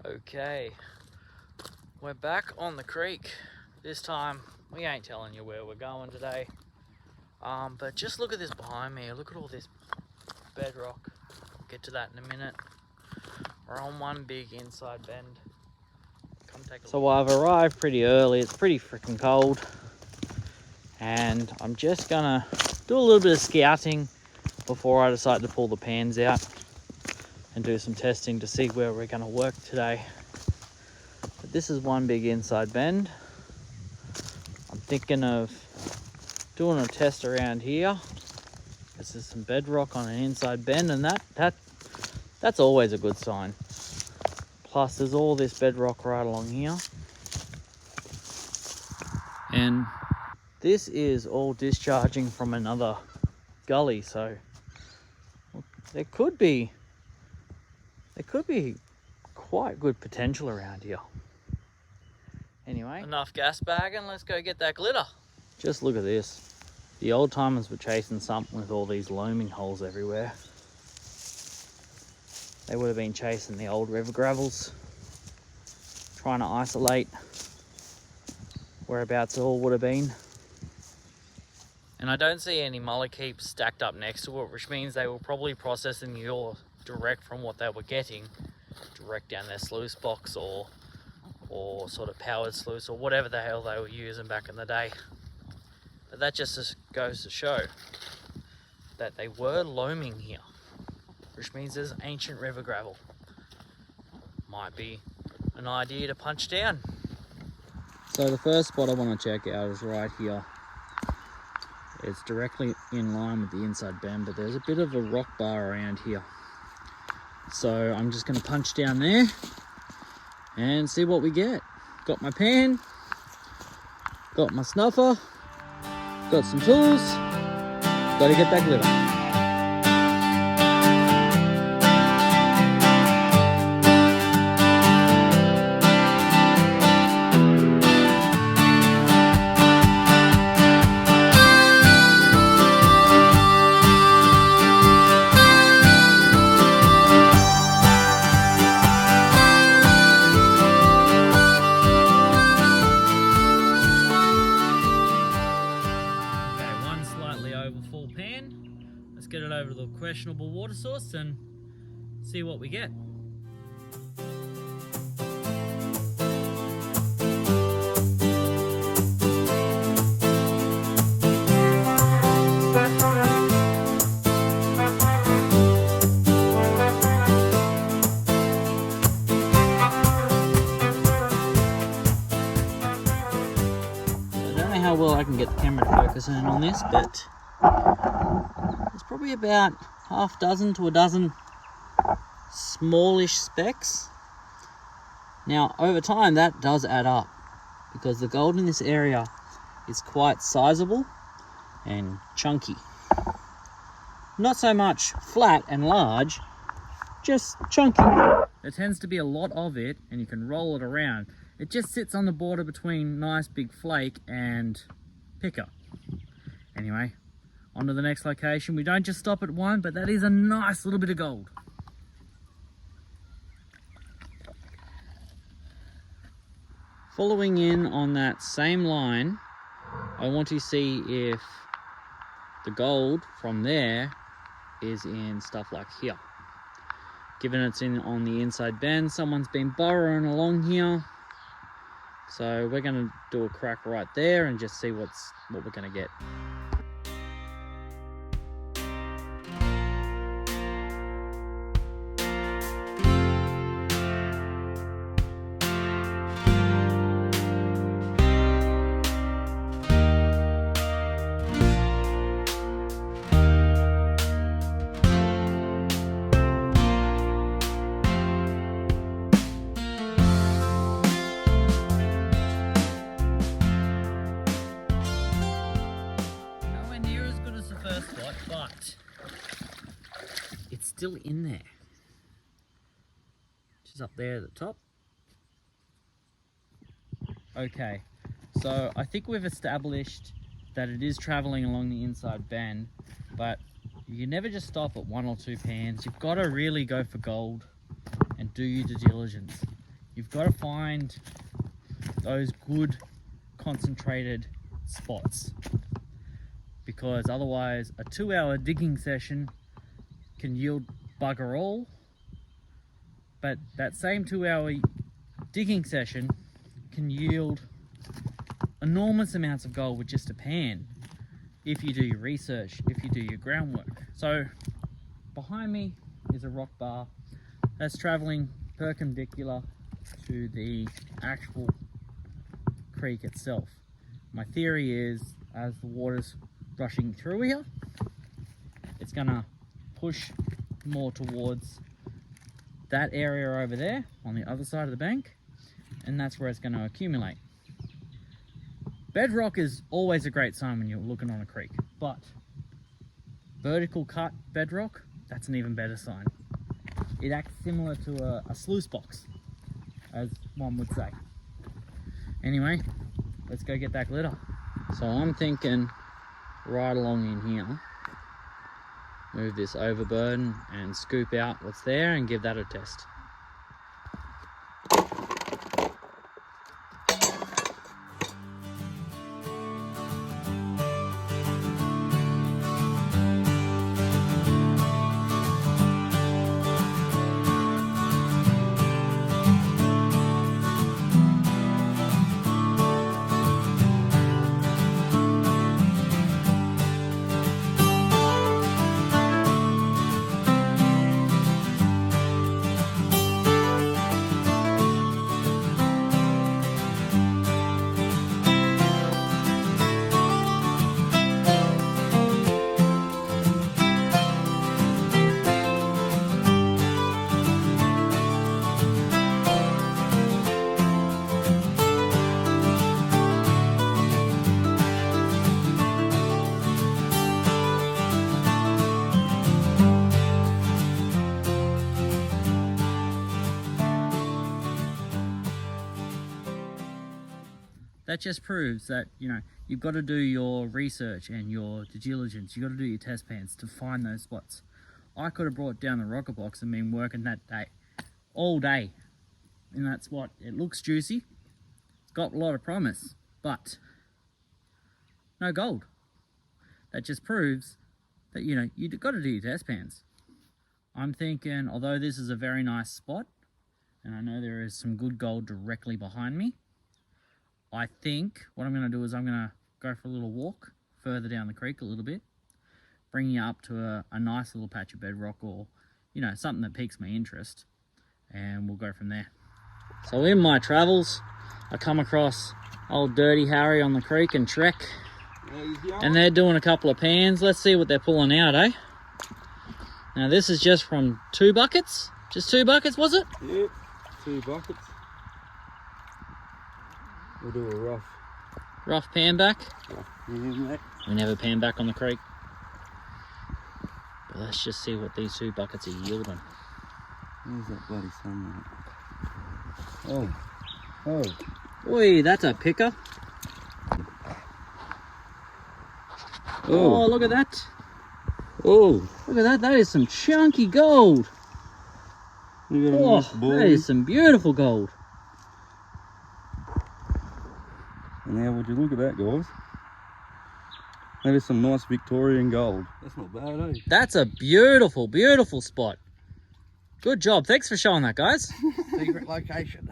Okay, we're back on the creek. This time we ain't telling you where we're going today, but just look at this behind me. Look at all this bedrock. I'll get to that in a minute. We're on one big inside bend. Come take a look. So I've arrived pretty early. It's pretty freaking cold, and I'm just gonna do a little bit of scouting before I decide to pull the pans out and do some testing to see where we're going to work today. But this is one big inside bend. I'm thinking of doing a test around here. This is some bedrock on an inside bend, and that's always a good sign. Plus there's all this bedrock right along here, and this is all discharging from another gully, so there could be quite good potential around here. Anyway, enough gas bagging, let's go get that glitter. Just look at this. The old timers were chasing something with all these loaming holes everywhere. They would have been chasing the old river gravels, trying to isolate whereabouts it all would have been. And I don't see any mollykeeps stacked up next to it, which means they were probably processing the ore direct from what they were getting, direct down their sluice box or sort of powered sluice or whatever the hell they were using back in the day. But that just goes to show that they were loaming here, which means there's ancient river gravel. Might be an idea to punch down. So the first spot I want to check out is right here. It's directly in line with the inside bend, but there's a bit of a rock bar around here. So I'm just going to punch down there and see what we get. Got my pan, got my snuffer, got some tools, got to get that glitter. Let's get it over to the questionable water source and see what we get. I don't know how well I can get the camera to focus in on this, but there's probably about half dozen to a dozen smallish specks. Now over time that does add up, because the gold in this area is quite sizable and chunky. Not so much flat and large, just chunky. There tends to be a lot of it, and you can roll it around. It just sits on the border between nice big flake and picker. Anyway, on to the next location. We don't just stop at one, but that is a nice little bit of gold. Following in on that same line, I want to see if the gold from there is in stuff like here. Given it's in on the inside bend, someone's been burrowing along here. So we're going to do a crack right there and just see what we're going to get. But it's still in there. She's up there at the top. Okay, so I think we've established that it is traveling along the inside bend, but you never just stop at one or two pans. You've got to really go for gold and do your due diligence. You've got to find those good concentrated spots, because otherwise a 2-hour digging session can yield bugger all, but that same 2-hour digging session can yield enormous amounts of gold with just a pan if you do your research, if you do your groundwork. So behind me is a rock bar that's traveling perpendicular to the actual creek itself. My theory is, as the water's rushing through here, it's gonna push more towards that area over there on the other side of the bank, and that's where it's going to accumulate. Bedrock is always a great sign when you're looking on a creek, but vertical cut bedrock, that's an even better sign. It acts similar to a sluice box, as one would say. Anyway, let's go get that glitter. So I'm thinking right along in here, move this overburden and scoop out what's there and give that a test. That just proves that, you know, you've got to do your research and your due diligence. You've got to do your test pans to find those spots. I could have brought down the rocker box and been working that day, all day. And that's what, it looks juicy. It's got a lot of promise, but no gold. That just proves that, you know, you've got to do your test pans. I'm thinking, although this is a very nice spot, and I know there is some good gold directly behind me, I think what I'm going to do is I'm going to go for a little walk further down the creek a little bit, bring you up to a nice little patch of bedrock, or, you know, something that piques my interest, and we'll go from there. So in my travels, I come across old Dirty Harry on the creek and Trek, and they're doing a couple of pans. Let's see what they're pulling out, eh? Now this is just from 2 buckets? Just 2 buckets, was it? Yep, 2 buckets. We'll do a rough pan back. Yeah, We never pan back on the creek. But let's just see what these 2 buckets are yielding. Where's that bloody sunlight? Oh. Oh. Oi, that's a picker. Oh, look at that. Oh. Look at that. That is some chunky gold. Look at Oh, this boy. that is some beautiful gold. And now would you look at that, guys? That is some nice Victorian gold. That's not bad, eh? That's a beautiful, beautiful spot. Good job. Thanks for showing that, guys. Secret location.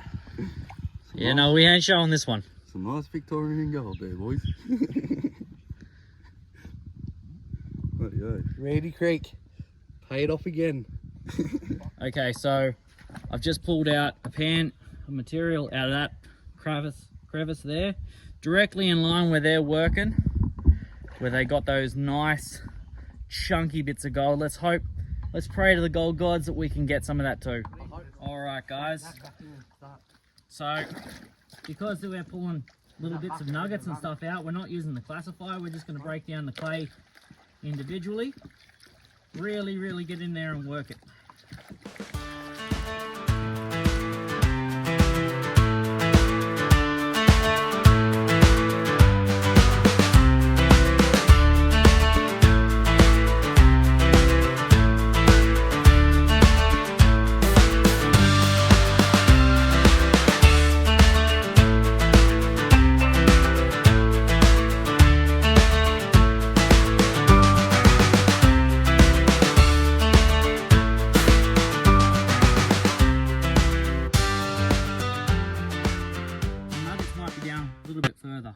Yeah, no, we ain't showing this one. Some nice Victorian gold there, boys. Bloody hell. Randy Creek. Paid off again. Okay, so I've just pulled out a pan of material out of that crevice there, directly in line where they're working, where they got those nice chunky bits of gold. Let's pray to the gold gods that we can get some of that too. All right, guys. So because we're pulling little bits of nuggets and stuff out, we're not using the classifier. We're just going to break down the clay individually. Really get in there and work it. further.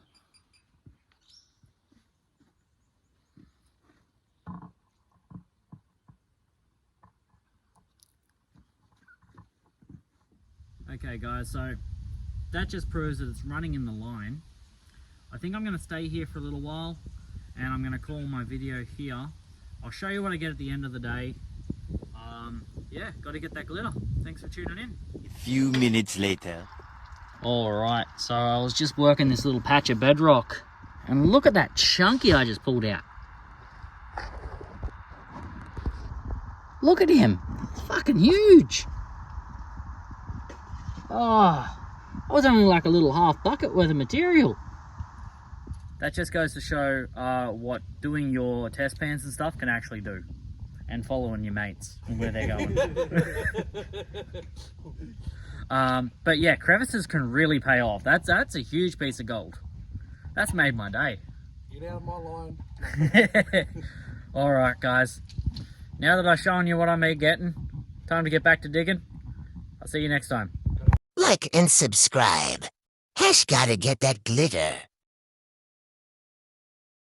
Okay guys, so that just proves that it's running in the line. I think I'm going to stay here for a little while and I'm going to call my video here. I'll show you what I get at the end of the day. Yeah, got to get that glitter. Thanks for tuning in. A few minutes later. Alright, so I was just working this little patch of bedrock and look at that chunky I just pulled out. Look at him, it's fucking huge. Oh, that was only like a little half bucket worth of material. That just goes to show what doing your test pans and stuff can actually do. And following your mates and where they're going. But yeah, crevices can really pay off. That's a huge piece of gold. That's made my day. Get out of my line. Alright guys, now that I've shown you what I'm getting, time to get back to digging. I'll see you next time. Like and subscribe. Hash gotta get that glitter.